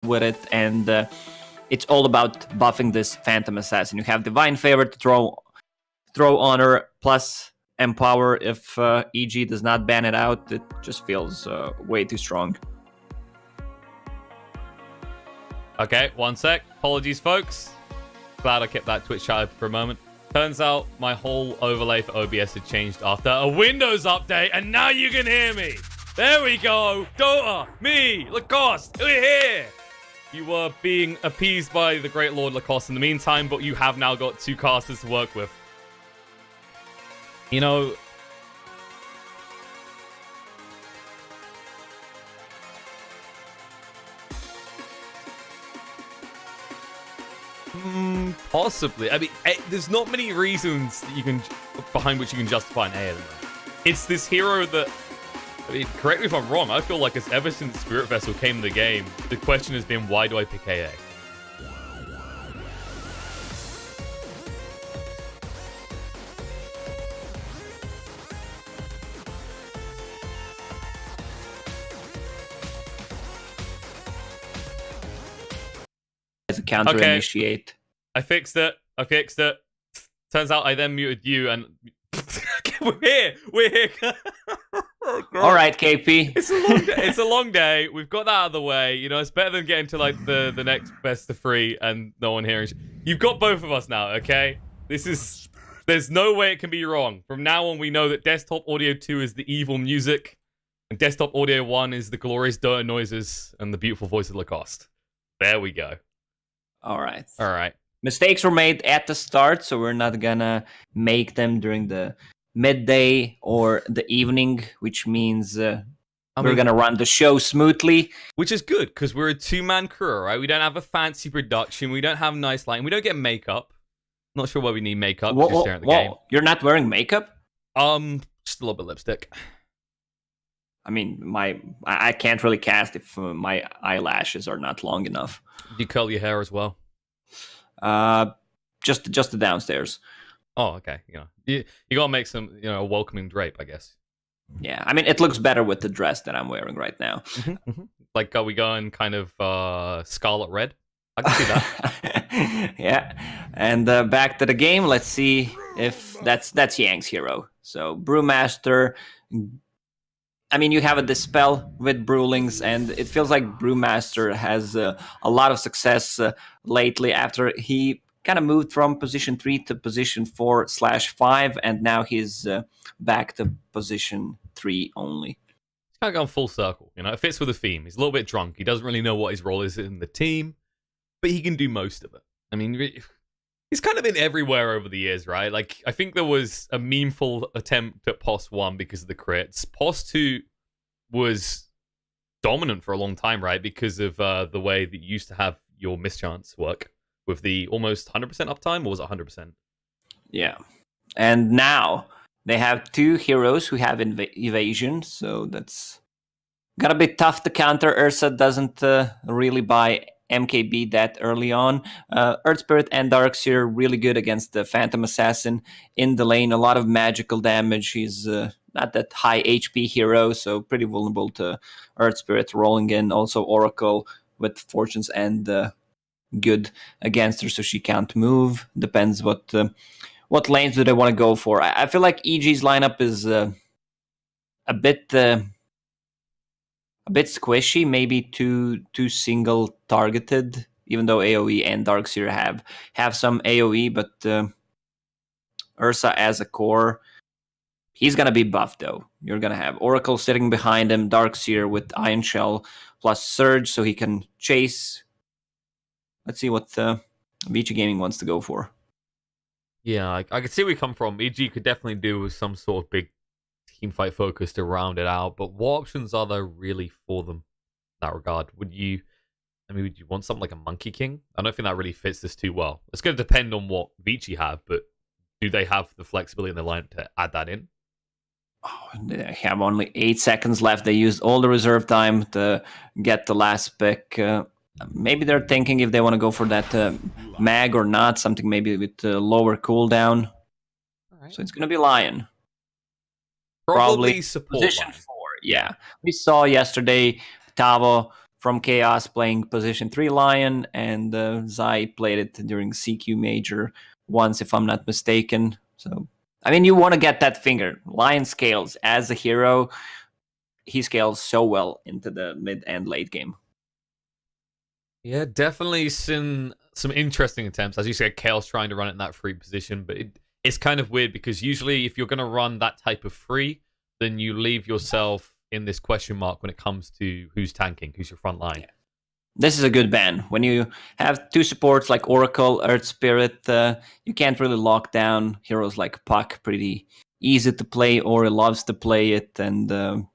with it, and it's all about buffing this Phantom Assassin. You have Divine Favor to throw on her, plus Empower if EG does not ban it out. It just feels way too strong. Okay, one sec. Apologies, folks. Glad I kept that Twitch chat for a moment. Turns out my whole overlay for OBS had changed after a Windows update, and now you can hear me. There we go. Dota, me, Lacoste, we're here. You were being appeased by the great Lord Lacoste in the meantime, but you have now got 2 casters to work with. You know... Possibly. I mean, there's not many reasons that you can behind which you can justify an A. It's this hero that, I mean, correct me if I'm wrong, I feel like it's ever since Spirit Vessel came in the game, the question has been, why do I pick AA? As a counter initiate. I fixed it. Turns out I then muted you, and we're here. All right, KP. It's a long day. We've got that out of the way. You know, it's better than getting to like the next best of 3 and no one hearing. You've got both of us now. Okay, there's no way it can be wrong. From now on, we know that Desktop Audio 2 is the evil music, and Desktop Audio 1 is the glorious Dota noises and the beautiful voice of Lacoste. There we go. All right. Mistakes were made at the start, so we're not gonna make them during the midday or the evening, which means we're gonna run the show smoothly. Which is good, because we're a 2-man crew, right? We don't have a fancy production, we don't have nice lighting, we don't get makeup. Not sure why we need makeup, just staring at the game. You're not wearing makeup? Just a little bit of lipstick. I mean, I can't really cast if my eyelashes are not long enough. Do you curl your hair as well? Just the downstairs. Oh, okay. You gotta make some, a welcoming drape, I guess. Yeah, I mean, it looks better with the dress that I'm wearing right now. Like, are we going kind of scarlet red? I can see that. Yeah, and back to the game. Let's see if that's Yang's hero. So Brewmaster. I mean, you have a Dispel with Brewlings, and it feels like Brewmaster has a lot of success lately after he kind of moved from position 3 to position 4/5, and now he's back to position 3 only. It's kind of gone full circle. It fits with the theme. He's a little bit drunk. He doesn't really know what his role is in the team, but he can do most of it. I mean, he's kind of been everywhere over the years, right? Like, I think there was a memeful attempt at POS 1 because of the crits. POS 2 was dominant for a long time, right? Because of the way that you used to have your mischance work with the almost 100% uptime, or was it 100%? Yeah. And now they have 2 heroes who have evasion, so that's gonna be tough to counter. Ursa doesn't really buy MKB that early on. Earth Spirit and Darkseer really good against the Phantom Assassin in the lane. A lot of magical damage. He's not that high HP hero, so pretty vulnerable to Earth Spirit rolling in. Also Oracle with Fortune's and good against her, so she can't move. Depends what lanes do they want to go for. I feel like EG's lineup is a bit squishy, maybe too single targeted, even though AoE and Darkseer have some AoE, but Ursa as a core, he's gonna be buffed though. You're gonna have Oracle sitting behind him, Darkseer with Iron Shell plus Surge, so he can chase. Let's see what Vici Gaming wants to go for. Yeah, I can see where we come from. EG could definitely do with some sort of big team fight focus to round it out, but what options are there really for them in that regard? Would you want something like a Monkey King? I don't think that really fits this too well. It's going to depend on what Vici have, but do they have the flexibility in the line to add that in? Oh, they have only 8 seconds left. They used all the reserve time to get the last pick. Maybe they're thinking if they want to go for that mag or not, something maybe with lower cooldown. Right. So it's going to be Lion. Probably support position 4. Yeah, we saw yesterday Tavo from Chaos playing position 3 Lion, and Zai played it during CQ Major once, if I'm not mistaken. So, I mean, you want to get that finger. Lion scales as a hero. He scales so well into the mid and late game. Yeah, definitely some interesting attempts. As you said, Chaos trying to run it in that free position, but it's kind of weird because usually if you're going to run that type of free, then you leave yourself in this question mark when it comes to who's tanking, who's your front line. Yeah. This is a good ban. When you have two supports like Oracle, Earth Spirit, you can't really lock down heroes like Puck. Pretty easy to play. Ori loves to play it, and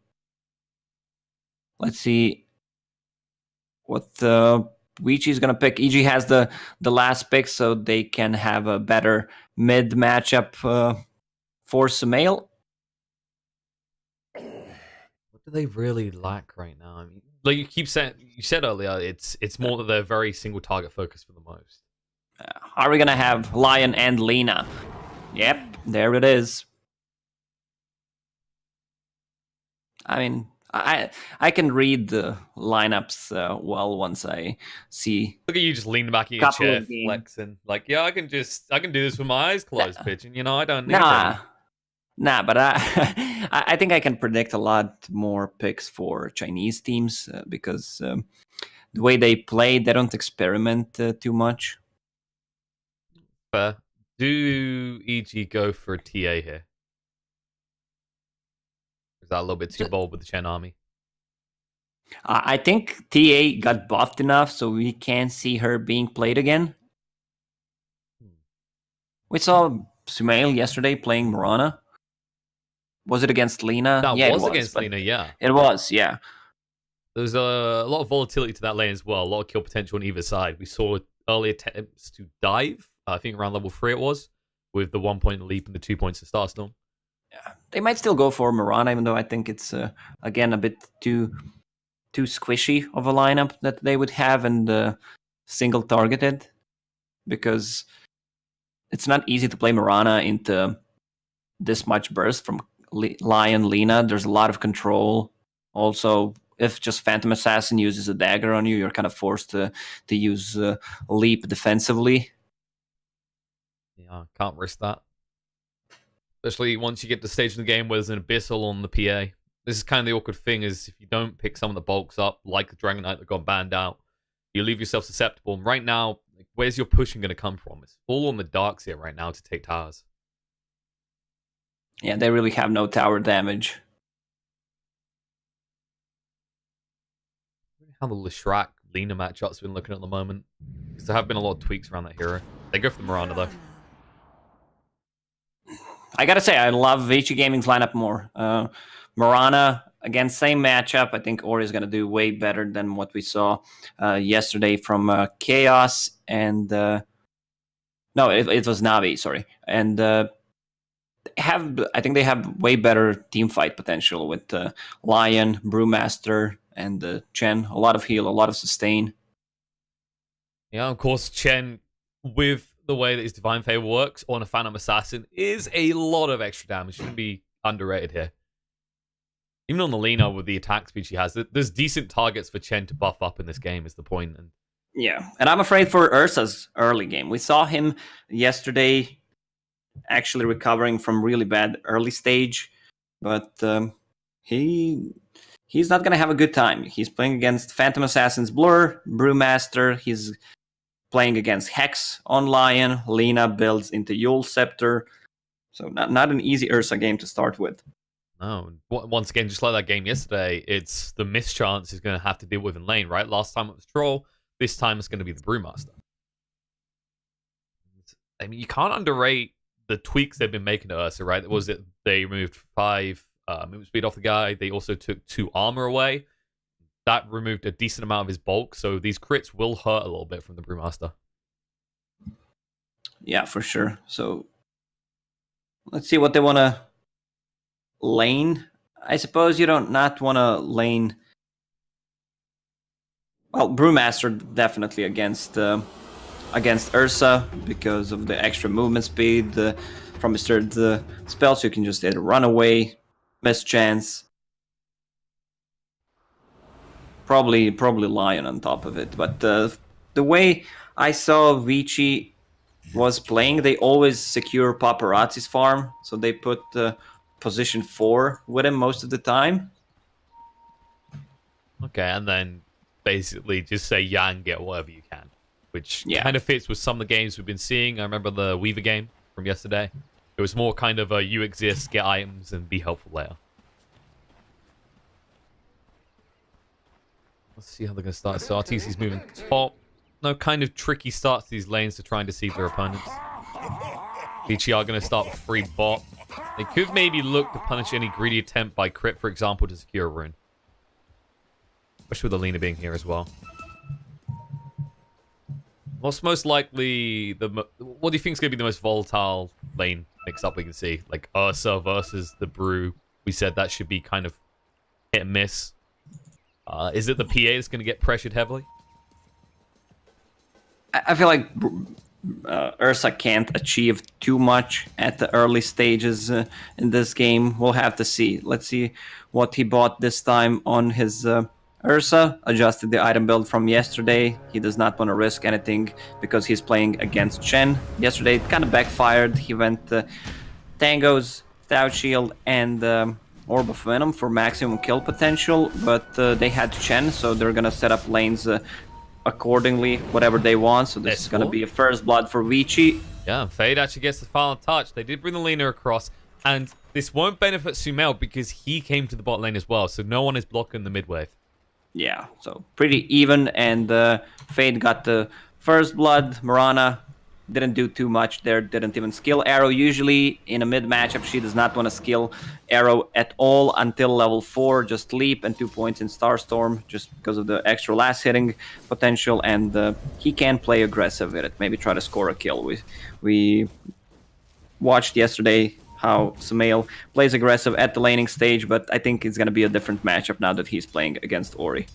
let's see what Vici is gonna pick. EG has the last pick, so they can have a better mid matchup for Sumail. What do they really lack right now? I mean, like you said earlier, it's more that they're very single target focused for the most. Are we gonna have Lion and Lina? Yep, there it is. I mean, I can read the lineups well once I see. Look at you just leaning back in your chair, flexing. Like, yeah, I can do this with my eyes closed, pitching. You know, I don't need any. Nah, but I think I can predict a lot more picks for Chinese teams because the way they play, they don't experiment too much. Fair. Do EG go for a TA here? Is that a little bit too bold with the Chen army? I think TA got buffed enough so we can see her being played again. We saw Sumail yesterday playing Morana. Was it against Lina? That was against Lina, yeah. It was, yeah. There's a lot of volatility to that lane as well. A lot of kill potential on either side. We saw early attempts to dive. I think around level 3 it was, with the 1 point leap and the 2 points to Starstorm. Yeah, they might still go for Morana, even though I think it's, again, a bit too squishy of a lineup that they would have and single targeted, because it's not easy to play Morana into this much burst from Lion Lina. There's a lot of control. Also, if just Phantom Assassin uses a dagger on you, you're kind of forced to use leap defensively. Yeah, can't risk that. Especially once you get to the stage in the game where there's an Abyssal on the PA. This is kind of the awkward thing, is if you don't pick some of the bulks up, like the Dragon Knight that got banned out, you leave yourself susceptible. And right now, where's your pushing going to come from? It's all on the darks here right now to take towers. Yeah, they really have no tower damage. How the Leshrac Lina matchup's been looking at the moment. Because there have been a lot of tweaks around that hero. They go for the Miranda though. I gotta say, I love Vici Gaming's lineup more. Morana, again, same matchup. I think Ori is gonna do way better than what we saw yesterday from Chaos and no, it was Navi. Sorry, and I think they have way better team fight potential with Lion, Brewmaster, and Chen. A lot of heal, a lot of sustain. Yeah, of course, Chen, with the way that his Divine Favor works on a Phantom Assassin, is a lot of extra damage. Shouldn't be underrated here. Even on the Lina with the attack speed she has, there's decent targets for Chen to buff up in this game, is the point. And yeah, and I'm afraid for Ursa's early game. We saw him yesterday actually recovering from really bad early stage, but he's not going to have a good time. He's playing against Phantom Assassin's Blur, Brewmaster. He's playing against Hex on Lion. Lina builds into Yule Scepter. So not an easy Ursa game to start with. No, once again, just like that game yesterday, it's the mischance he's going to have to deal with in lane, right? Last time it was Troll. This time it's going to be the Brewmaster. I mean, you can't underrate the tweaks they've been making to Ursa, right? Was it they removed 5 movement speed off the guy. They also took 2 armor away. That removed a decent amount of his bulk, so these crits will hurt a little bit from the Brewmaster. Yeah, for sure. So let's see what they want to lane. I suppose you don't not want to lane. Well, Brewmaster definitely against Ursa because of the extra movement speed from his third spell, so you can just either run away, miss chance. Probably Lion on top of it. But the way I saw Vici was playing, they always secure Paparazzi's farm, so they put position 4 with him most of the time. Okay, and then basically just say Yang, get whatever you can, which Yeah. kind of fits with some of the games we've been seeing. I remember the Weaver game from yesterday. It was more kind of a you exist, get items, and be helpful later. Let's see how they're going to start. So RTC's moving top. No, kind of tricky starts to these lanes to try and deceive their opponents. Vici are going to start with free bot. They could maybe look to punish any greedy attempt by crit, for example, to secure a rune. Especially with Alina being here as well. What's most likely what do you think is going to be the most volatile lane mix-up we can see? Like Ursa versus the Brew. We said that should be kind of hit and miss. Is it the PA that's going to get pressured heavily? I feel like Ursa can't achieve too much at the early stages in this game. We'll have to see. Let's see what he bought this time on his Ursa. Adjusted the item build from yesterday. He does not want to risk anything because he's playing against Chen. Yesterday it kind of backfired. He went Tangos, Stout Shield, and Orb of Venom for maximum kill potential, but they had Chen, so they're gonna set up lanes accordingly, whatever they want. So this is gonna be a first blood for Vici. Yeah, Fade actually gets the final touch. They did bring the laner across, and this won't benefit Sumail because he came to the bot lane as well, so no one is blocking the mid wave. Yeah, so pretty even, and Fade got the first blood. Mirana didn't do too much there, didn't even skill Arrow. Usually in a mid matchup, she does not want to skill Arrow at all until level 4, just leap and 2 points in Starstorm, just because of the extra last hitting potential, and he can play aggressive with it, maybe try to score a kill. We watched yesterday how Sumail plays aggressive at the laning stage, but I think it's going to be a different matchup now that he's playing against Ori.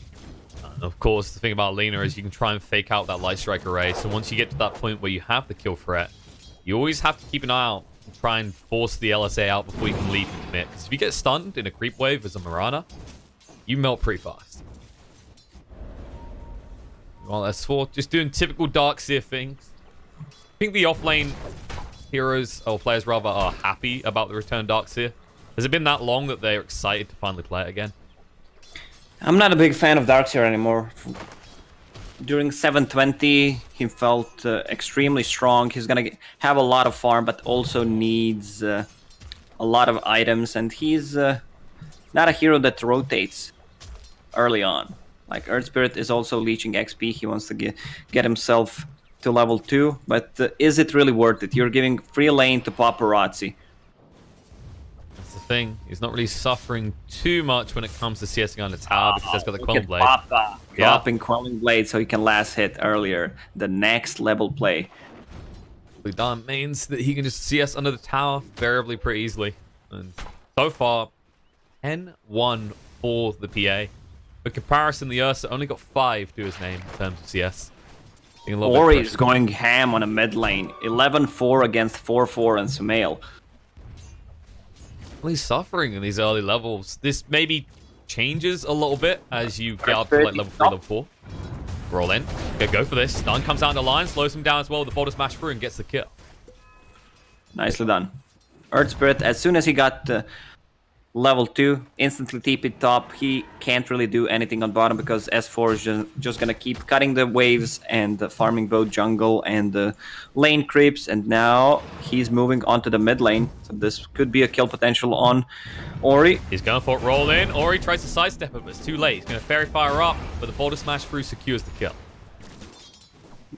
Of course, the thing about Lina is you can try and fake out that Light Strike array. So once you get to that point where you have the kill threat, you always have to keep an eye out and try and force the LSA out before you can leap and commit. Because if you get stunned in a creep wave as a Mirana, you melt pretty fast. Well, S4 just doing typical Darkseer things. I think the offlane heroes, or players rather, are happy about the return Darkseer. Has it been that long that they're excited to finally play it again? I'm not a big fan of Darkseer anymore. During 720, he felt extremely strong. He's gonna have a lot of farm, but also needs a lot of items, and he's not a hero that rotates early on. Like Earth Spirit is also leeching XP. He wants to get himself to level 2, but is it really worth it? You're giving free lane to Paparazzi. That's the thing. He's not really suffering too much when it comes to CSing on the tower because he's got the Quelling Blade. Papa dropping Quelling Blade so he can last hit earlier. The next level play. Done means that he can just CS under the tower variably pretty easily. And so far, 10-1 for the PA. For comparison, the Ursa only got 5 to his name in terms of CS. Ori is going ham on a mid lane. 11-4 against 4-4 and Sumail. Well, he's suffering in these early levels. This maybe changes a little bit as you get up to like level 3, level 4. Roll in. Okay, go for this. Stun comes out in the line, slows him down as well. The bot smash through and gets the kill. Nicely done. Earth Spirit, as soon as he got level 2, instantly TP top. He can't really do anything on bottom because S4 is just gonna keep cutting the waves and farming both jungle and the lane creeps, and now he's moving onto the mid lane, so this could be a kill potential on Ori. He's going for it, roll in. Ori tries to sidestep it, but it's too late. He's gonna fairy fire up, but the boulder smash through secures the kill.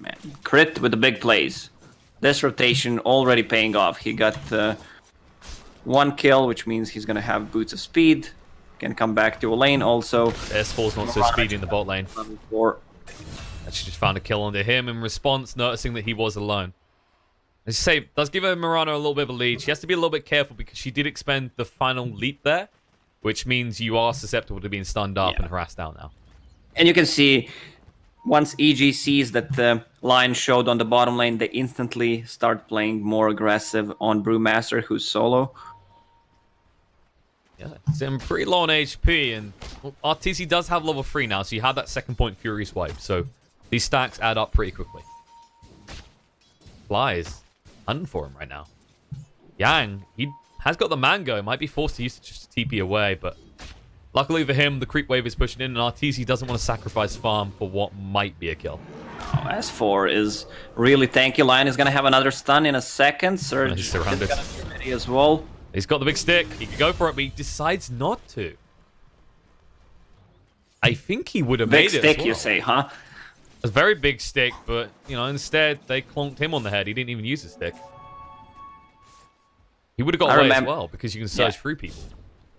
Man, crit with the big plays. This rotation already paying off. He got 1 kill, which means he's gonna have boots of speed. Can come back to a lane also. S4's not so speedy in the bot lane. Level 4. Actually just found a kill onto him in response, noticing that he was alone. As you say, does give Mirana a little bit of a lead. She has to be a little bit careful because she did expend the final leap there, which means you are susceptible to being stunned up and harassed out now. And you can see, once EG sees that the line showed on the bottom lane, they instantly start playing more aggressive on Brewmaster, who's solo. Yeah, sitting pretty low on HP, and well, RTC does have level 3 now, so you have that second point Furious Wipe, so these stacks add up pretty quickly. Fly is hunting for him right now. Yang, he has got the Mango, might be forced to use it just to TP away, but luckily for him, the creep wave is pushing in, and RTC doesn't want to sacrifice farm for what might be a kill. Oh, S4 is really tanky. Lion is going to have another stun in a second. Surge is going to be ready as well. He's got the big stick. He could go for it, but he decides not to. I think he would have made it. Big stick, well. you say, huh? A very big stick, but, you know, instead they clonked him on the head. He didn't even use the stick. He would have got away as well, because you can surge through people.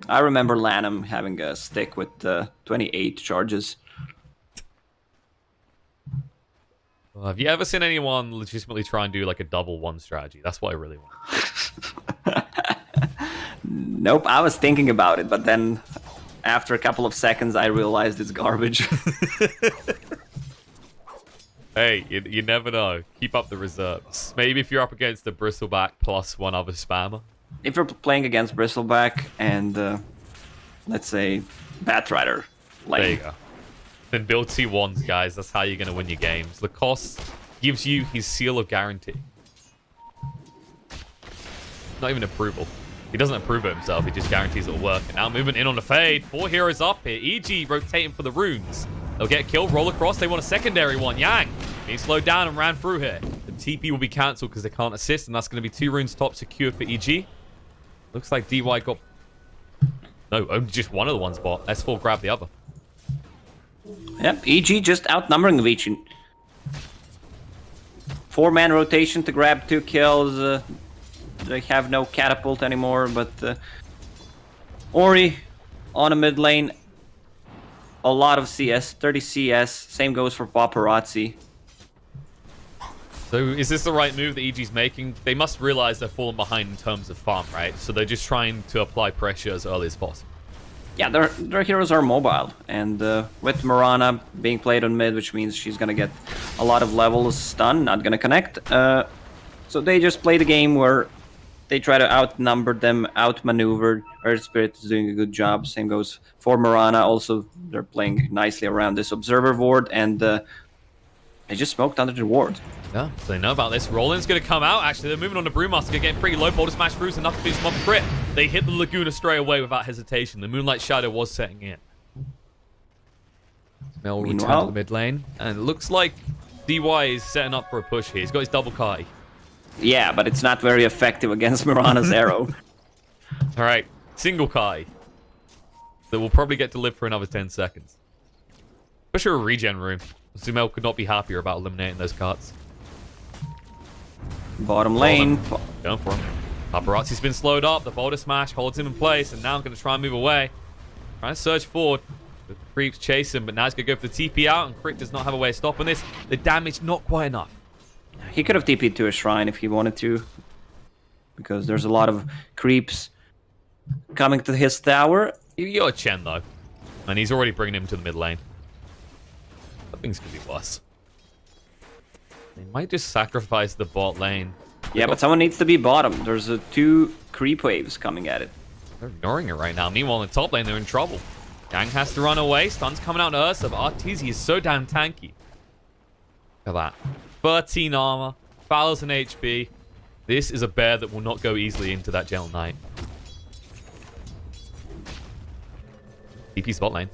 I remember Lanham having a stick with 28 charges. Well, have you ever seen anyone legitimately try and do like a double one strategy? That's what I really want. Nope, I was thinking about it, but then after a couple of seconds I realized it's garbage. Hey, you never know. Keep up the reserves. Maybe if you're up against the Bristleback plus one other spammer. If you're playing against Bristleback and, let's say, Batrider lane. There you go. Then build T1s, guys. That's how you're going to win your games. Lacoste gives you his seal of guarantee. Not even approval. He doesn't approve it himself. He just guarantees it'll work. And now movement in on the fade. 4 heroes up here. EG rotating for the runes. They'll get killed. Roll across. They want a secondary one. Yang being slowed down and ran through here. The TP will be cancelled because they can't assist. And that's going to be 2 runes top secure for EG. Looks like DY got... No, only just one of the ones bought. S4 grabbed the other. Yep, EG just outnumbering Vici. 4-man rotation to grab 2 kills. They have no catapult anymore, but Ori on a mid lane. A lot of CS, 30 CS. Same goes for Paparazzi. So is this the right move that EG's making? They must realize they're falling behind in terms of farm, right? So they're just trying to apply pressure as early as possible. Yeah, their heroes are mobile, and with Mirana being played on mid, which means she's gonna get a lot of levels stun, not gonna connect. So they just play the game where they try to outnumber them, outmaneuver. Earth Spirit is doing a good job. Same goes for Mirana. Also, they're playing nicely around this Observer ward, and they just smoked under the ward. Yeah, so they know about this. Roland's going to come out. Actually, they're moving on to Brewmaster, getting pretty low. Boulder Smash throughs enough to finish them off crit. They hit the Laguna straight away without hesitation. The Moonlight Shadow was setting in. Mel will return to the mid lane. And it looks like DY is setting up for a push here. He's got his double Kai. Yeah, but it's not very effective against Mirana's arrow. All right, single Kai. That will probably get to live for another 10 seconds. Especially a regen room. Zumel could not be happier about eliminating those cards. Bottom lane. Going for him. Paparazzi's been slowed up. The Boulder Smash holds him in place, and now I'm going to try and move away. Trying to surge forward. The creeps chase him, but now he's going to go for the TP out, and Crit does not have a way of stopping this. The damage, not quite enough. He could have TP'd to a shrine if he wanted to, because there's a lot of creeps coming to his tower. You got a Chen, though, and he's already bringing him to the mid lane. But things could be worse. They might just sacrifice the bot lane. Yeah, but someone needs to be bottom. There's 2 creep waves coming at it. They're ignoring it right now. Meanwhile, in the top lane, they're in trouble. Gang has to run away. Stun's coming out to Ursa, but Arteezy is so damn tanky. Look at that. 13 armor, 1,000 HP. This is a bear that will not go easily into that Gentle Knight. TP spot lane.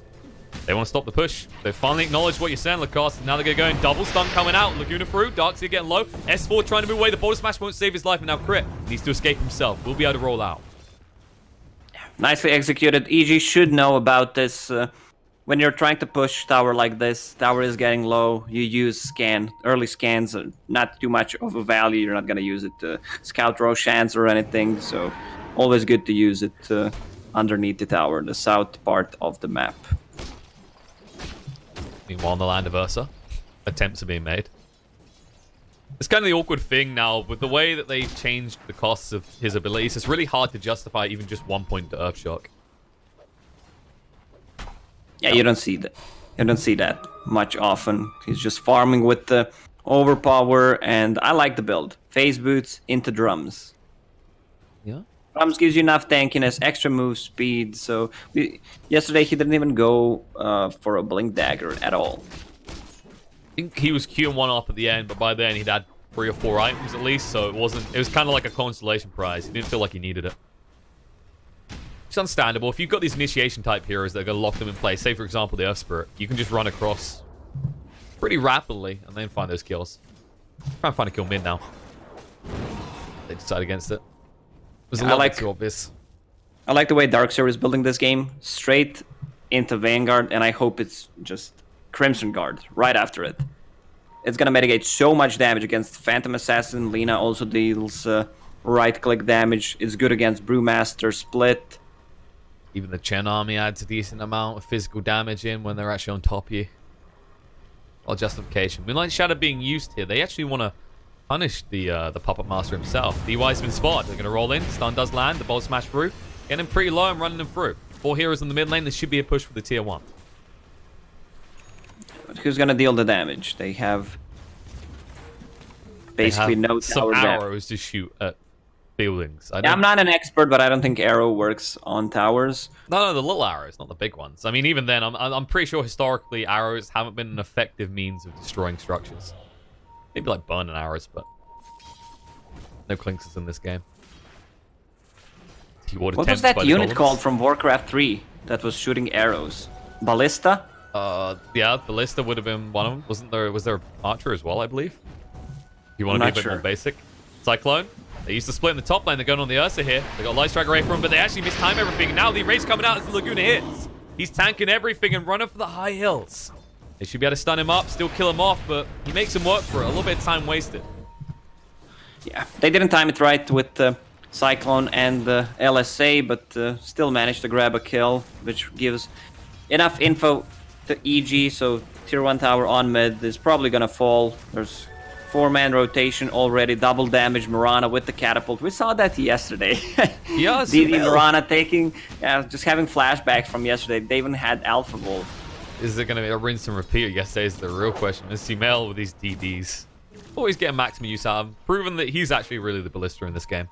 They want to stop the push. They finally acknowledged what you're saying, Lacoste. Now they're going to go in. Double stun coming out. Laguna through. Darkseer getting low. S4 trying to move away. The Boulder Smash won't save his life. And now Crit needs to escape himself. We'll be able to roll out. Nicely executed. EG should know about this. When you're trying to push tower like this, tower is getting low, you use scan. Early scans are not too much of a value. You're not going to use it to scout Roshans or anything. So always good to use it underneath the tower, the south part of the map. Meanwhile, in the land of Ursa, attempts are being made. It's kind of the awkward thing now with the way that they changed the costs of his abilities. It's really hard to justify even just 1 point to Earthshock. Yeah, you don't see that. You don't see that much often. He's just farming with the overpower, and I like the build. Phase boots into drums. Yeah. Drums gives you enough tankiness, extra move speed. So yesterday he didn't even go for a Blink Dagger at all. I think he was queuing one up at the end, but by then he'd had 3 or 4 items at least, so it was kind of like a consolation prize. He didn't feel like he needed it. It's understandable. If you've got these initiation type heroes that are going to lock them in place, say for example the Earth Spirit, you can just run across pretty rapidly and then find those kills. Try and find a kill mid now. They decide against it. It was a little bit too obvious. I like the way Darkseer is building this game. Straight into Vanguard, and I hope it's just Crimson Guard right after it. It's going to mitigate so much damage against Phantom Assassin. Lina also deals right-click damage. It's good against Brewmaster, Split. Even the Chen army adds a decent amount of physical damage in when they're actually on top of you. Well, justification. Moonlight Shadow being used here. They actually want to punish the Puppet Master himself. DY's been spotted. They're going to roll in. Stun does land. The Bolt Smash through. Getting him pretty low and running him through. 4 heroes in the mid lane. This should be a push for the tier 1. But who's going to deal the damage? They have basically no tower some damage. arrows to shoot at buildings. I'm not an expert, but I don't think arrow works on towers. No, the little arrows, not the big ones. I mean, even then, I'm pretty sure historically arrows haven't been an effective means of destroying structures. Maybe like burning arrows, but no clinkers in this game. What was that unit called from Warcraft 3 that was shooting arrows? Ballista? Yeah, Ballista would have been one of them. Was there Archer as well, I believe? You want to be a bit more basic? Cyclone? They used to split in the top lane. They're going on the Ursa here. They got Light Strike Ray for him, but they actually mistime everything. Now the Rage coming out as the Laguna hits. He's tanking everything and running for the high hills. They should be able to stun him up, still kill him off, but he makes him work for it. A little bit of time wasted. Yeah, they didn't time it right with the Cyclone and the LSA, but still managed to grab a kill, which gives enough info to EG, so tier 1 tower on mid is probably gonna fall. There's 4-man rotation already, double damage Mirana with the catapult. We saw that yesterday. Yeah, DD Mirana taking, just having flashbacks from yesterday. They even had Alpha Wolf. Is it going to be a rinse and repeat yesterday is the real question. Is Sumail with these DDs always getting maximum use out of him, proven that he's actually really the ballista in this game.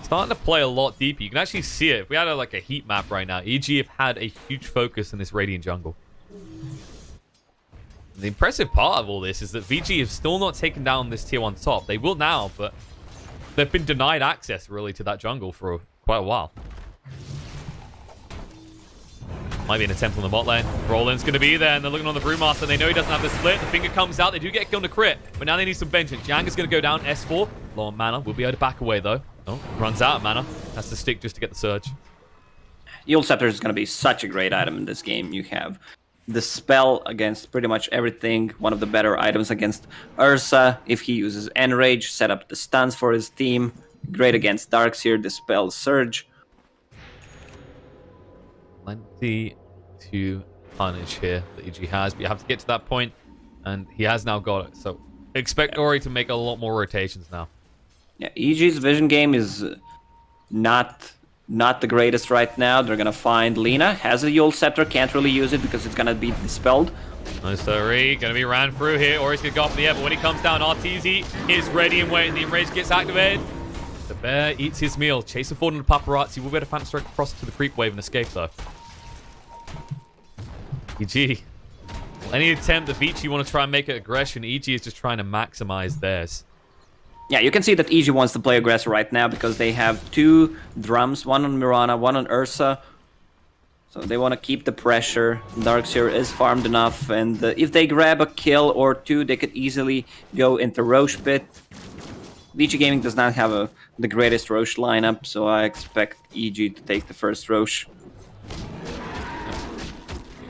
Starting to play a lot deeper. You can actually see it. If we had like a heat map right now, EG have had a huge focus in this Radiant jungle. The impressive part of all this is that Vici have still not taken down this tier 1 top. They will now, but they've been denied access really to that jungle for quite a while. Might be an attempt on the bot lane. Roland's going to be there, and they're looking on the Brewmaster. They know he doesn't have the split. The finger comes out. They do get killed on a crit, but now they need some vengeance. Yang is going to go down. S4. Low on mana. We'll be able to back away, though. Oh, runs out of mana. Has to stick just to get the surge. Eul Scepter is going to be such a great item in this game. You have the spell against pretty much everything. One of the better items against Ursa. If he uses Enrage, set up the stuns for his team. Great against Darkseer, Dispel, Surge. Plenty to punish here that EG has, but you have to get to that point, and he has now got it. So expect Ori to make a lot more rotations now. Yeah, EG's vision game is not the greatest right now. They're gonna find Lina, has a Eul Scepter, can't really use it because it's gonna be dispelled. No, sorry, gonna be ran through here. Ori's gonna go up in the air, but when he comes down, RTZ is ready and waiting. The enrage gets activated. The bear eats his meal. Chasing forward on the paparazzi. We'll be able to Phantom Strike across to the creep wave and escape, though. EG. Any attempt that Vici want to try and make it aggression, EG is just trying to maximize theirs. Yeah, you can see that EG wants to play aggressor right now because they have 2 drums, one on Mirana, one on Ursa. So they want to keep the pressure. Darkseer is farmed enough, and if they grab a kill or 2, they could easily go into Roche Pit. Vici Gaming does not have the greatest Roche lineup, so I expect EG to take the first Roche.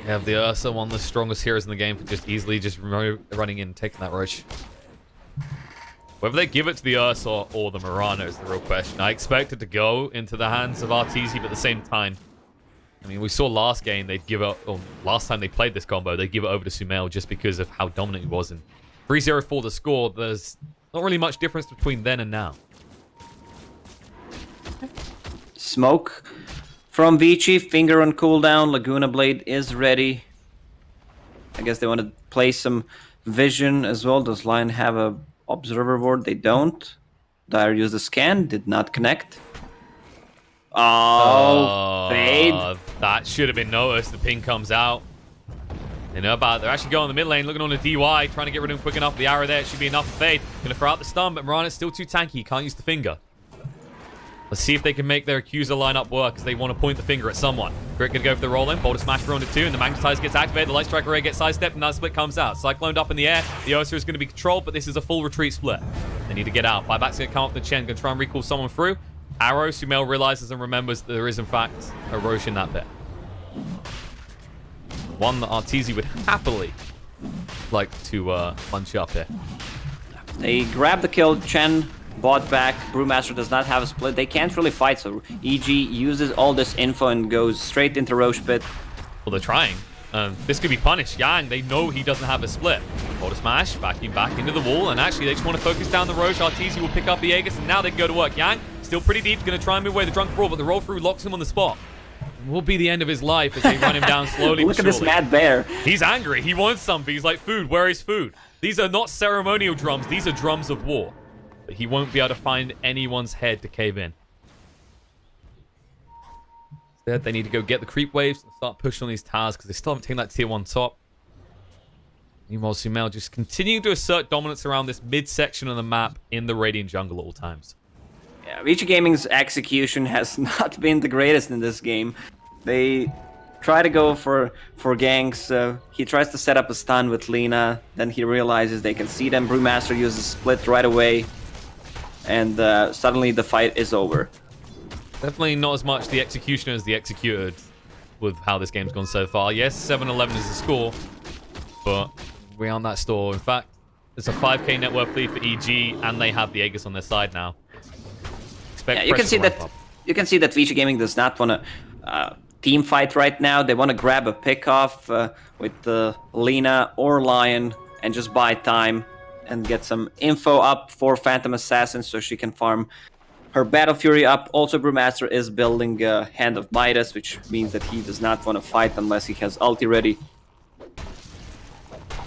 You have the Ursa, one of the strongest heroes in the game, for just easily just running in and taking that Roche. Whether they give it to the Ursa or the Mirana is the real question. I expect it to go into the hands of RTZ, but at the same time, I mean, we saw last game they'd give it, or last time they played this combo, they'd give it over to Sumail just because of how dominant he was. And 3-0 for the score, there's not really much difference between then and now. Smoke from Vici, finger on cooldown, Laguna Blade is ready. I guess they want to play some vision as well. Does Lion have a observer ward? They don't. Dyer used the scan, did not connect. Oh, fade. That should have been noticed. The ping comes out. They know about it. They're actually going in the mid lane, looking on the DY, trying to get rid of him quick enough. The arrow there, it should be enough for Fade. Gonna throw out the stun, but Mirana's still too tanky. He can't use the finger. Let's see if they can make their accuser lineup work as they want to point the finger at someone. Grit gonna go for the roll in. Boulder Smash thrown to 2, and the Magnetize gets activated. The Light Strike Array gets sidestepped, and that split comes out. Cycloned up in the air. The Ursa is going to be controlled, but this is a full retreat split. They need to get out. Buyback's going to come up the Chen, going to try and recall someone through. Arrow, Sumail realizes and remembers that there is, in fact, a Roche in that bit. One that Arteezy would happily like to punch up here. They grab the kill. Chen bought back. Brewmaster does not have a split. They can't really fight, so EG uses all this info and goes straight into Roche pit. Well, they're trying. This could be punished. Yang, they know he doesn't have a split. Boulder Smash, vacuum back into the wall, and actually they just want to focus down the Roche. Arteezy will pick up the Aegis, and now they can go to work. Yang, still pretty deep, going to try and move away the Drunk Brawl, but the roll through locks him on the spot. It will be the end of his life as they run him down slowly. Look at this mad bear. He's angry. He wants something. He's like, food, where is food? These are not ceremonial drums. These are drums of war. But he won't be able to find anyone's head to cave in. Instead, they need to go get the creep waves and start pushing on these towers because they still haven't taken that tier 1 top. Meanwhile, Sumail just continuing to assert dominance around this mid-section of the map in the Radiant jungle at all times. Yeah, Vici Gaming's execution has not been the greatest in this game. They try to go for ganks. He tries to set up a stun with Lina. Then he realizes they can see them. Brewmaster uses split right away. And suddenly the fight is over. Definitely not as much the executioner as the executed with how this game's gone so far. Yes, 7-11 is the score. But we aren't that store. In fact, it's a 5k net worth lead for EG. And they have the Aegis on their side now. Yeah, you can see that Vici Gaming does not want to team fight right now. They want to grab a pick off with Lina or Lion and just buy time and get some info up for Phantom Assassin so she can farm her Battle Fury up. Also, Brewmaster is building Hand of Midas, which means that he does not want to fight unless he has ulti ready.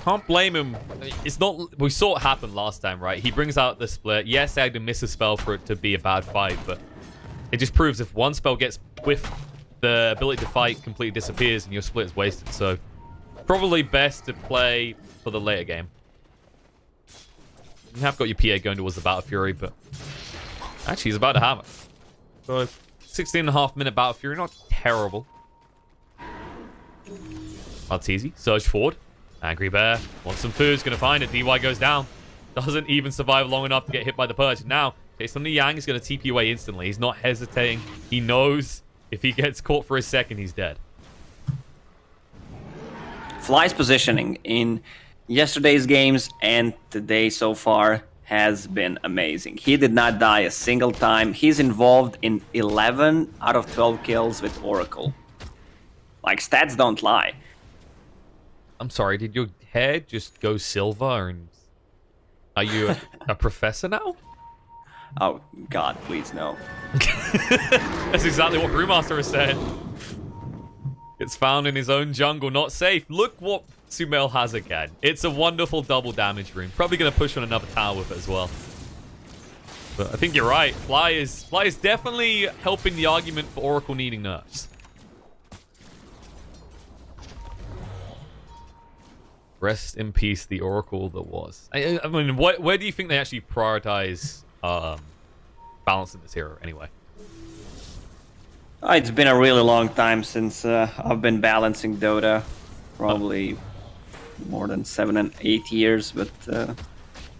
Can't blame him. It's not. We saw it happen last time, right? He brings out the split. Yes, I had to miss a spell for it to be a bad fight, but it just proves if one spell gets whiffed, the ability to fight completely disappears and your split is wasted. So probably best to play for the later game. You have got your PA going towards the Battle Fury, but actually he's about to have it. So 16.5-minute Battle Fury, not terrible. Arteezy, surge forward. Angry Bear wants some food, is going to find it. DY goes down. Doesn't even survive long enough to get hit by the Purge. Now, based on the Yang, is going to TP away instantly. He's not hesitating. He knows if he gets caught for a second, he's dead. Fly's positioning in yesterday's games and today so far has been amazing. He did not die a single time. He's involved in 11 out of 12 kills with Oracle. Like, stats don't lie. I'm sorry, did your hair just go silver? And are you a professor now? Oh, God, please, no. That's exactly what Brewmaster has said. It's found in his own jungle, not safe. Look what Sumail has again. It's a wonderful double damage rune. Probably going to push on another tower with it as well. But I think you're right. Fly is definitely helping the argument for Oracle needing nerfs. Rest in peace, the Oracle that was. I mean, where do you think they actually prioritize balancing this hero anyway? It's been a really long time since I've been balancing Dota. Probably more than 7 and 8 years, but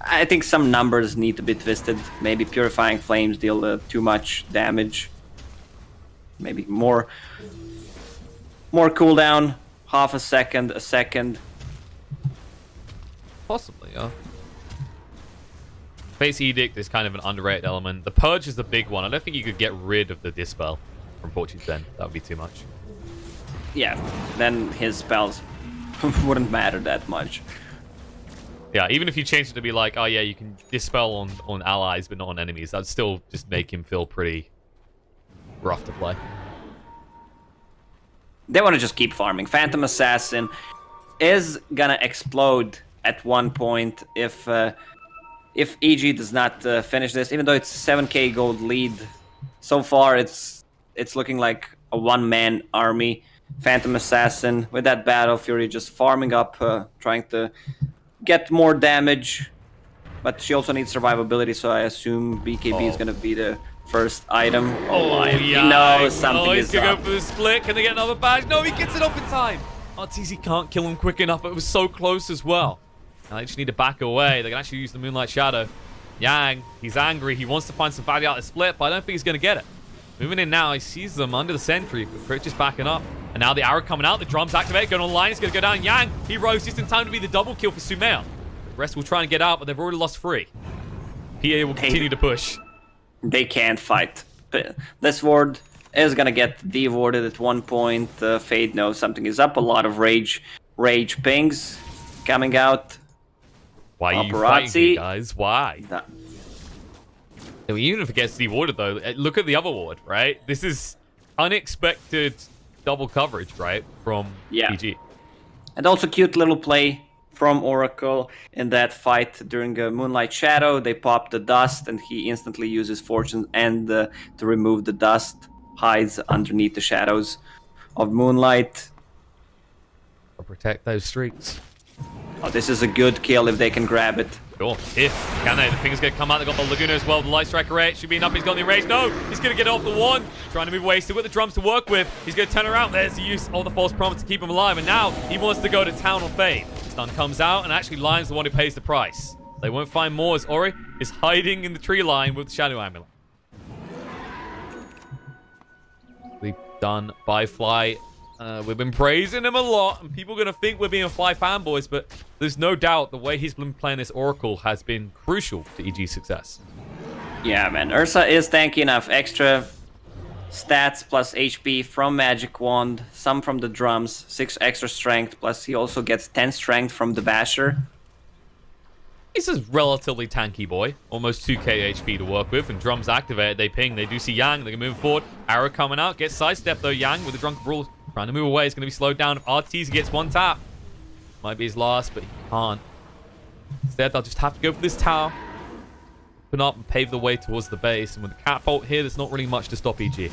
I think some numbers need to be twisted. Maybe Purifying Flames deal too much damage. Maybe more cooldown, half a second, a second. Possibly, yeah. Face Edict is kind of an underrated element. The Purge is the big one. I don't think you could get rid of the Dispel from Fortune's End. That would be too much. Yeah, then his spells wouldn't matter that much. Yeah, even if you change it to be like, oh yeah, you can Dispel on allies but not on enemies, that'd still just make him feel pretty rough to play. They want to just keep farming. Phantom Assassin is gonna explode at one point if if EG does not finish this, even though it's 7k gold lead, so far it's looking like a one-man army. Phantom Assassin with that Battle Fury just farming up, trying to get more damage. But she also needs survivability, so I assume BKB is going to be the first item. Oh, yeah. He knows something he's is going to up. go for the split. Can they get another badge? No, he gets it off in time. Arteezy can't kill him quick enough, but it was so close as well. Now they just need to back away. They can actually use the Moonlight Shadow. Yang, he's angry. He wants to find some value out of the split, but I don't think he's going to get it. Moving in now, he sees them under the sentry. Crit just backing up. And now the arrow coming out. The drums activate, going online. It's going to go down. Yang, he rose just in time to be the double kill for Sumail. The rest will try and get out, but they've already lost 3. PA will continue to push. They can't fight. This ward is going to get dewarded at one point. Fade knows something is up. A lot of rage pings coming out. Why are you fighting me, guys? Why? I mean, even if it gets dewarded, though, look at the other ward, right? This is unexpected double coverage, right, from PG. And also cute little play from Oracle in that fight during a Moonlight Shadow. They pop the dust, and he instantly uses Fortune and to remove the dust, hides underneath the shadows of Moonlight. I'll protect those streaks. Oh, this is a good kill if they can grab it. Sure. Can they? The thing's going to come out. They've got the Laguna as well. The Light Striker 8 should be enough. He's got the enrage. No, he's going to get off the one. Trying to move away. Still got the drums to work with. He's going to turn around. There's the use of the false promise to keep him alive. And now he wants to go to town on Fade. Stun comes out, and actually Lion's the one who pays the price. They won't find more as Ori is hiding in the tree line with the Shadow Amulet. We've done by Fly. We've been praising him a lot, and people are going to think we're being Fly fanboys, but there's no doubt the way he's been playing this Oracle has been crucial to EG's success. Yeah, man. Ursa is tanky enough. Extra stats plus HP from Magic Wand, some from the drums, 6 extra strength, plus he also gets 10 strength from the Basher. He's a relatively tanky boy, almost 2k HP to work with, and drums activate, they ping, they do see Yang, they can move forward. Arrow coming out, gets sidestepped though, Yang with the Drunken Brawl, trying to move away, he's going to be slowed down. If Arteezy gets one tap, might be his last, but he can't. Instead, they'll just have to go for this tower, open up and pave the way towards the base, and with the catapult here, there's not really much to stop EG.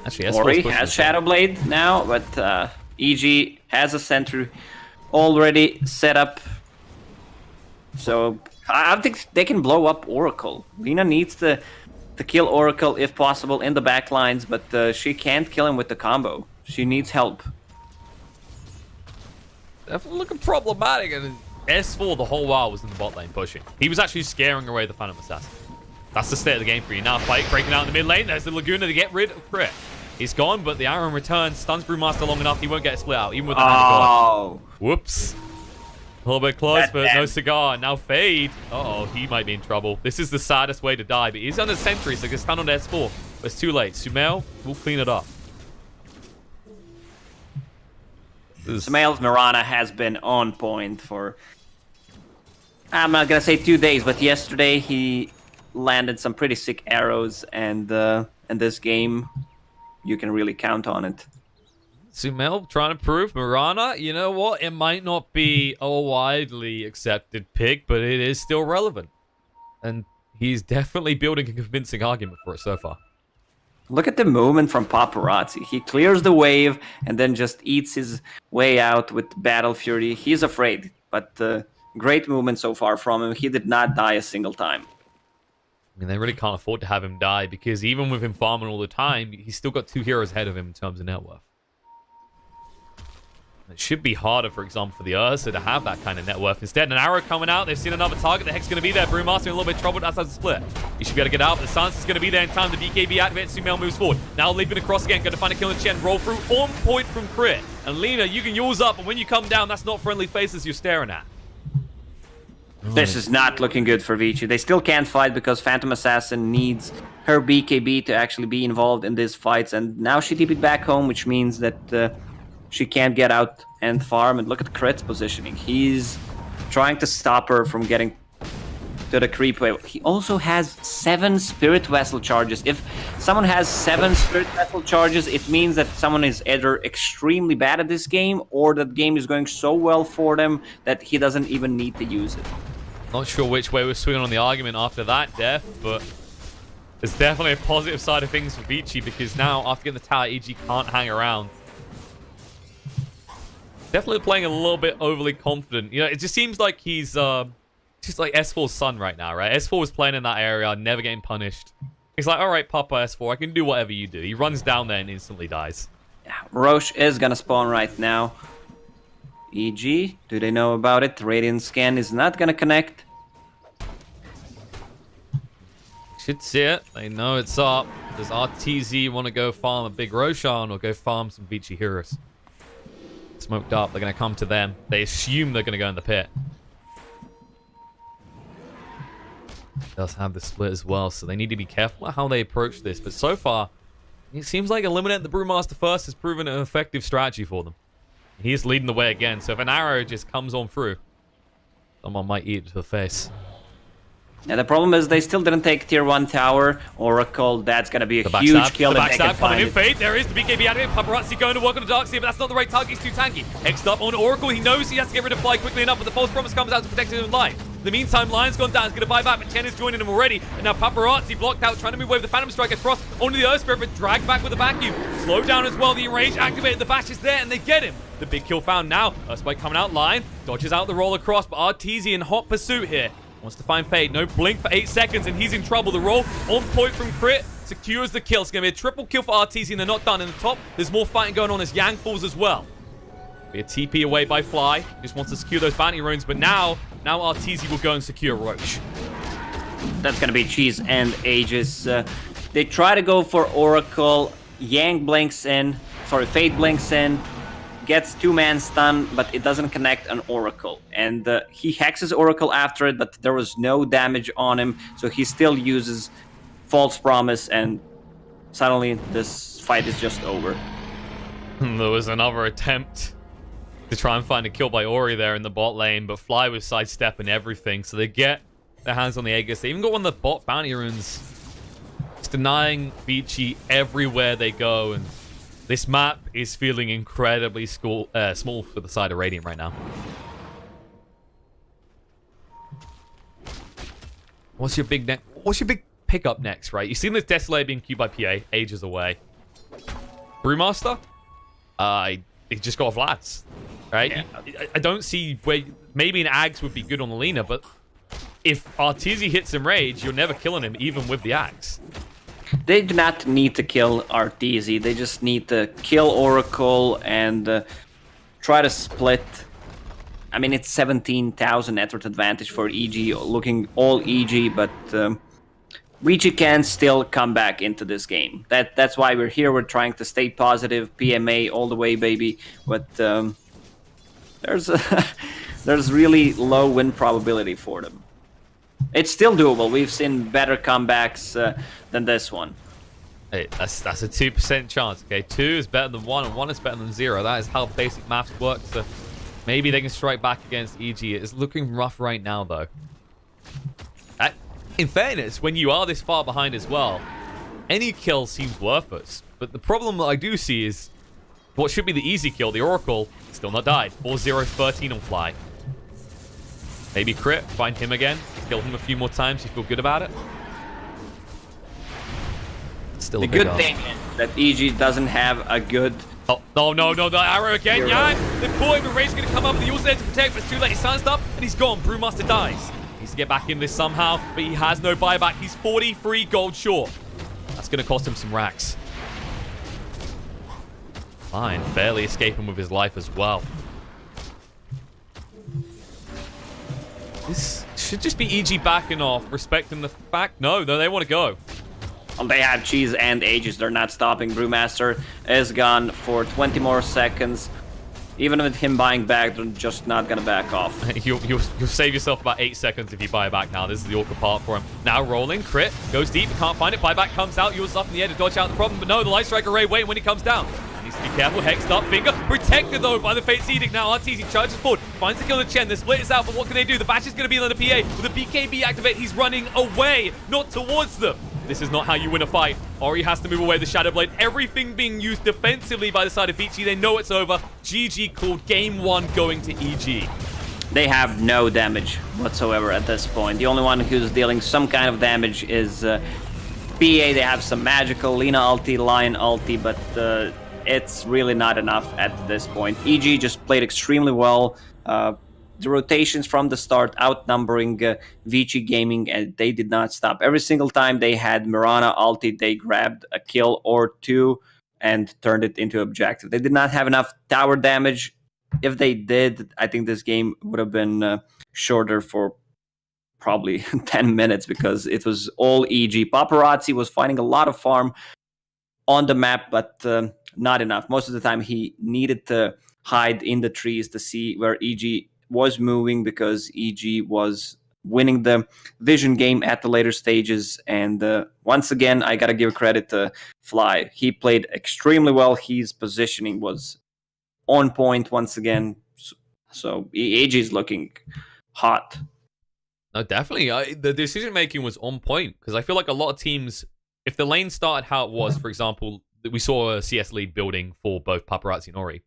Actually, Ori has Shadow Blade now, but EG has a sentry already set up. So I think they can blow up Oracle. Lina needs to kill Oracle if possible in the back lines, but she can't kill him with the combo. She needs help. Definitely looking problematic, and S4 the whole while was in the bot lane pushing. He was actually scaring away the Phantom Assassin. That's the state of the game for you. Now fight breaking out in the mid lane. There's the Laguna to get rid of Crit. He's gone, but the arrow in return stuns Brewmaster long enough. He won't get a split out, even with the hand of God. Whoops. A little bit close, but no cigar. Now Fade. Uh-oh, he might be in trouble. This is the saddest way to die, but he's under sentry, so he can stand on S4. But it's too late. Sumail will clean it up. Sumail's Mirana has been on point for, I'm not gonna say 2 days, but yesterday he landed some pretty sick arrows, and in this game, you can really count on it. Sumail trying to prove Mirana, you know what? It might not be a widely accepted pick, but it is still relevant. And he's definitely building a convincing argument for it so far. Look at the movement from Paparazzi. He clears the wave and then just eats his way out with Battle Fury. He's afraid, but great movement so far from him. He did not die a single time. I mean, they really can't afford to have him die, because even with him farming all the time, he's still got 2 heroes ahead of him in terms of net worth. It should be harder, for example, for the Ursa to have that kind of net worth. Instead, an arrow coming out. They've seen another target. The heck's going to be there. Brewmaster in a little bit troubled outside the split. He should be able to get out, but the silence is going to be there in time. The BKB activates. Sumail moves forward. Now leaping across again. Going to find a kill in Chen. Roll through on point from Crit. And Lina, you can yours up, but when you come down, that's not friendly faces you're staring at. This is not looking good for Vici. They still can't fight because Phantom Assassin needs her BKB to actually be involved in these fights. And now she TP'd back home, which means that she can't get out and farm. And look at Crit's positioning. He's trying to stop her from getting to the creep wave. He also has 7 Spirit Vessel charges. If someone has 7 Spirit Vessel charges, it means that someone is either extremely bad at this game, or that game is going so well for them that he doesn't even need to use it. Not sure which way we're swinging on the argument after that death, but there's definitely a positive side of things for Vici, because now, after getting the tower, EG can't hang around. Definitely playing a little bit overly confident. You know, it just seems like he's just like S4's son right now, right? S4 was playing in that area, never getting punished. He's like, all right, Papa S4, I can do whatever you do. He runs down there and instantly dies. Yeah, Roche is gonna spawn right now. EG, do they know about it? Radiant Scan is not gonna connect. Should see it. They know it's up. Does RTZ want to go farm a big Roshan or go farm some Vici heroes? Smoked up. They're going to come to them. They assume they're going to go in the pit. Does have the split as well, so they need to be careful how they approach this. But so far, it seems like eliminate the Brewmaster first has proven an effective strategy for them. He is leading the way again, so if an arrow just comes on through, someone might eat it to the face. Now the problem is they still didn't take tier 1 tower. Oracle, that's gonna be a huge kill if they can find it. Fate, there is the BKB out of it. Paparazzi going to work on the Dark Seer, but that's not the right target. He's too tanky. Next up on Oracle, he knows he has to get rid of Fly quickly enough, but the false promise comes out to protect his own life. In the meantime, Lion's gone down, he's gonna buy back, but Chen is joining him already. And now Paparazzi blocked out, trying to move away with the Phantom Strike across onto the Earth Spirit, but dragged back with the vacuum. Slowed down as well, the enrage activated, the bash is there, and they get him. The big kill found now. Earth Spike coming out, Lion dodges out the roll across, but Arteezy in hot pursuit here. Wants to find Fade. No blink for 8 seconds, and he's in trouble. The roll on point from Crit secures the kill. It's going to be a triple kill for RTZ, and they're not done. In the top, there's more fighting going on as Yang falls as well. Be a TP away by Fly. Just wants to secure those bounty runes, but now RTZ will go and secure Roche. That's going to be Cheese and Aegis. They try to go for Oracle. Yang blinks in. Sorry, Fade blinks in. Gets 2-man stun, but it doesn't connect on Oracle. And he hexes Oracle after it, but there was no damage on him, so he still uses False Promise, and suddenly this fight is just over. There was another attempt to try and find a kill by Ori there in the bot lane, but Fly was sidestepping everything, so they get their hands on the Aegis. They even got one of the bot bounty runes. It's denying Vici everywhere they go, and this map is feeling incredibly small for the side of Radiant right now. What's your big pickup next, right? You've seen this Desolate being queued by PA ages away. Brewmaster? He just got Vlads, right? Yeah. I don't see where... Maybe an Axe would be good on the Lina, but if Arteezy hits him Rage, you're never killing him, even with the Axe. They do not need to kill Arteezy. They just need to kill Oracle and try to split. I mean, it's 17,000 net worth advantage for EG, looking all EG, but Vici can still come back into this game. That's why we're here. We're trying to stay positive, PMA all the way, baby. But there's really low win probability for them. It's still doable. We've seen better comebacks than this one. Hey, that's a 2% chance. Okay, 2 is better than 1, and 1 is better than 0. That is how basic maths work. So maybe they can strike back against EG. It's looking rough right now, though. In fairness, when you are this far behind as well, any kill seems worth it. But the problem that I do see is what should be the easy kill, the Oracle, still not died. 4-0-13 on Fly. Maybe Crit, find him again, kill him a few more times, you feel good about it? Still the good thing is that EG doesn't have a good... Oh, no, the arrow again, Yang! They've caught him, and Ray's going to come up, and he also there to protect, but it's too late, he's silenced up, and he's gone. Brewmaster dies. He needs to get back in this somehow, but he has no buyback. He's 43 gold short. That's going to cost him some racks. Fine, barely escaping with his life as well. This should just be EG backing off, respecting the fact. No, they want to go. Well, they have Cheese and Aegis. They're not stopping. Brewmaster is gone for 20 more seconds. Even with him buying back, they're just not going to back off. You'll save yourself about 8 seconds if you buy back now. This is the awkward part for him. Now rolling, Crit, goes deep, can't find it. Buyback comes out, yours up in the air to dodge out the problem. But no, the Light Strike Array waiting when he comes down. Needs to be careful. Hexed up finger. Protected, though, by the Fate's Edict. Now, Arteezy charges forward. Finds the kill on Chen. The split is out, but what can they do? The Bash is going to be on the PA. With the BKB activate, he's running away, not towards them. This is not how you win a fight. Ori has to move away the Shadow Blade. Everything being used defensively by the side of Vici. They know it's over. GG called game 1 going to EG. They have no damage whatsoever at this point. The only one who's dealing some kind of damage is PA. They have some magical Lina ulti, Lion ulti, but it's really not enough at this point. EG just played extremely well. The rotations from the start outnumbering Vici Gaming, and they did not stop. Every single time they had Mirana ulti, they grabbed a kill or two and turned it into objective. They did not have enough tower damage. If they did, I think this game would have been shorter for probably 10 minutes because it was all EG. Paparazzi was finding a lot of farm on the map, but not enough. Most of the time, he needed to hide in the trees to see where EG was moving because EG was winning the vision game at the later stages. And once again, I got to give credit to Fly. He played extremely well. His positioning was on point once again. So EG is looking hot. No, definitely. The decision making was on point because I feel like a lot of teams, if the lane started how it was, for example, we saw a CS lead building for both Paparazzi and Ori,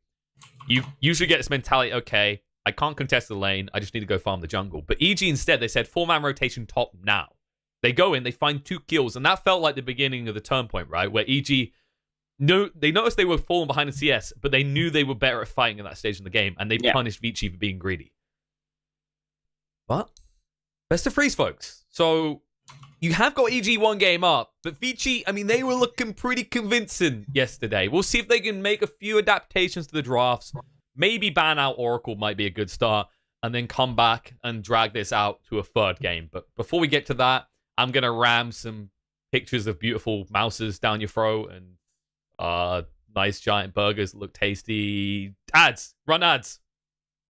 you usually get this mentality, okay, I can't contest the lane, I just need to go farm the jungle. But EG instead, they said 4-man rotation top now. They go in, they find 2 kills, and that felt like the beginning of the turn point, right? Where EG, they noticed they were falling behind in CS, but they knew they were better at fighting at that stage in the game, and they punished Vici for being greedy. But best of threes, folks. So you have got EG 1 game up, but Vici, I mean, they were looking pretty convincing yesterday. We'll see if they can make a few adaptations to the drafts. Maybe ban out Oracle might be a good start, and then come back and drag this out to a 3rd game. But before we get to that, I'm going to ram some pictures of beautiful mouses down your throat and nice giant burgers that look tasty. Ads! Run ads!